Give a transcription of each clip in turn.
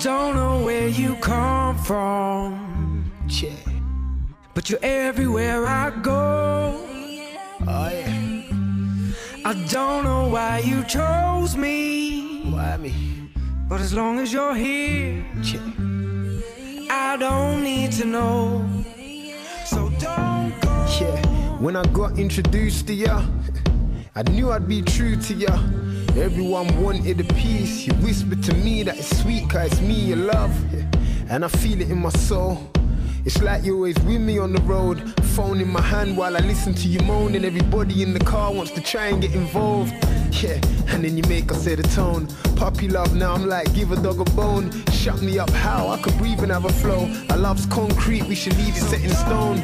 don't know where you come from, Yeah. but you're everywhere I go. Oh yeah. I don't know why you chose me, Why me? but as long as you're here, Yeah. I don't need to know. So don't go. Yeah. When I got introduced to ya, I knew I'd be true to ya. Everyone wanted a piece. You whispered to me that it's sweet, 'cause it's me you love. Yeah. And I feel it in my soul. It's like you're always with me on the road. Phone in my hand while I listen to you moan. And everybody in the car wants to try and get involved. Yeah, and then you make us set a tone. Puppy love, now I'm like, give a dog a bone. Shut me up, how? I could breathe and have a flow. Our love's concrete, we should leave it set in stone.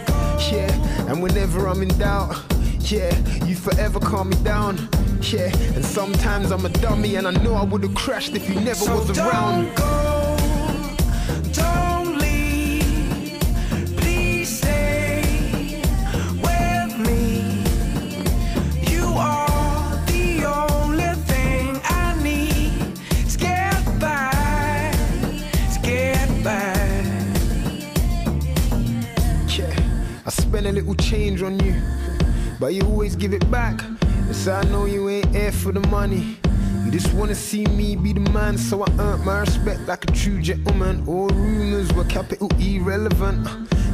Yeah, and whenever I'm in doubt, yeah, you forever calm me down. Yeah, and sometimes I'm a dummy and I know I would've crashed if you never was around. Don't go, don't leave, please stay with me. You are the only thing I need. Let's get by, let's get by. Yeah, I spend a little change on you, but you always give it back. So I know you ain't here for the money. You just wanna see me be the man, so I earned my respect like a true gentleman. All rumors were capital irrelevant.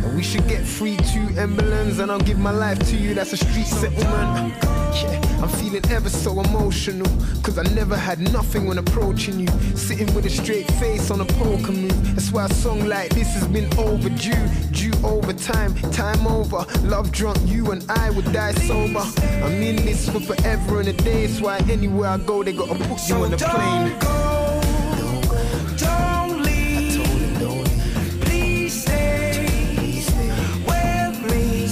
And we should get free 2 emblems, and I'll give my life to you, that's a street settlement. Yeah, I'm feeling ever so emotional, 'cause I never had nothing when approaching you. Sitting with a straight face on a poker move. That's why a song like this has been overdue. Due over time, time over. Love drunk, you and I would die sober. I'm in this for forever and a day. That's why anywhere I go, they gotta put you on the plane. Don't go, don't leave, please stay with me.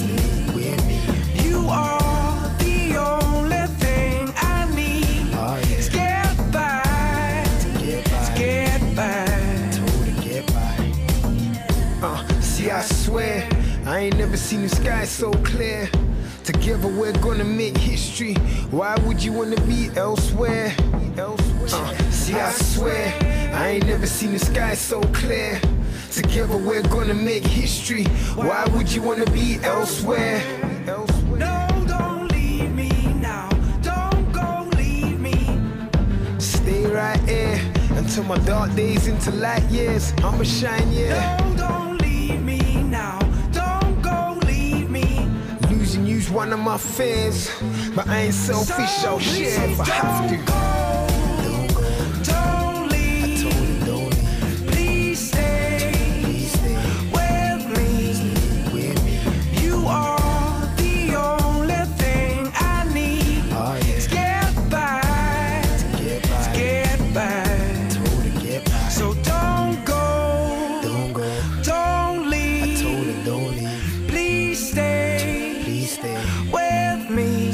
You are the only thing I need. Let's get by, let's get by. See, I swear, I ain't never seen the sky so clear. Together we're gonna make history. Why would you wanna be elsewhere? See, I swear, I ain't never seen the sky so clear. Together we're gonna make history. Why would you wanna be elsewhere? No, don't leave me now. Don't go, leave me. Stay right here until my dark days into light years. I'ma shine, yeah. No, don't leave me now. Don't go, leave me. Losing you's one of my fears, but I ain't selfish, I'll share if I have to. Don't leave, please stay with me. You are the only thing I need. Let's get by, let's get by. So don't go, don't leave, please stay with me.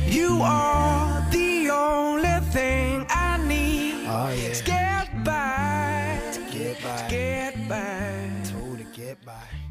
You are the only thing I need. Let's get by, let's get by. Get by.